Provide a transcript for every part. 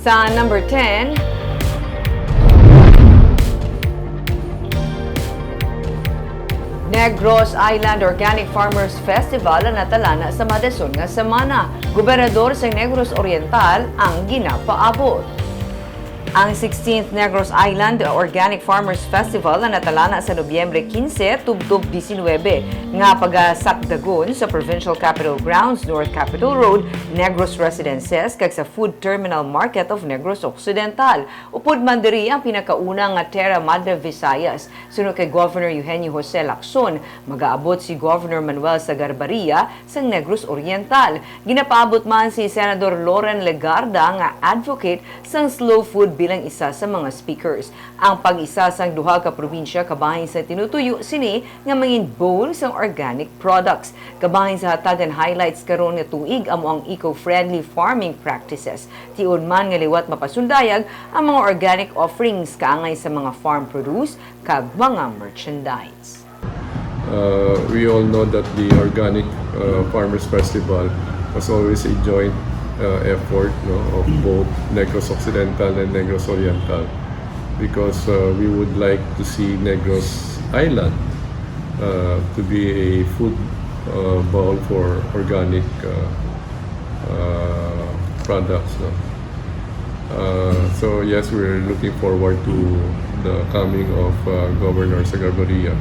Sa number 10, Negros Island Organic Farmers Festival ang natalana sa madason nga semana. Gobernador sa Negros Oriental ang ginapaabot. Ang 16th Negros Island Organic Farmers Festival na natalana sa Nobyembre 15 tubtob 19 nga pagasakdagon sa Provincial Capitol Grounds, North Capitol Road, Negros Residences kag sa Food Terminal Market of Negros Occidental. Upod man diri ang pinakauna nga Terra Madre Visayas sunod kay Governor Eugenio Jose Lacson. Magaabot si Governor Manuel Sagarbarria sa Negros Oriental. Ginapaabot man si Senador Loren Legarda nga advocate sang slow food bilang isa sa mga speakers. Ang pag-isa sang duha ka probinsya kabahin sa tinutuyo sini nga mangin bowl sang organic products. Kabahin sa hatagan highlights karon nga tuig amo ang eco-friendly farming practices. Tiun man nga liwat mapasundayag ang mga organic offerings kaangay sa mga farm produce kag mga merchandise. We all know that the Organic Farmers Festival was always a joint effort of both Negros Occidental and Negros Oriental, because we would like to see Negros Island to be a food bowl for organic products. So yes, we're looking forward to the coming of Governor Sagarbarria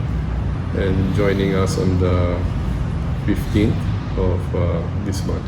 and joining us on the 15th of this month.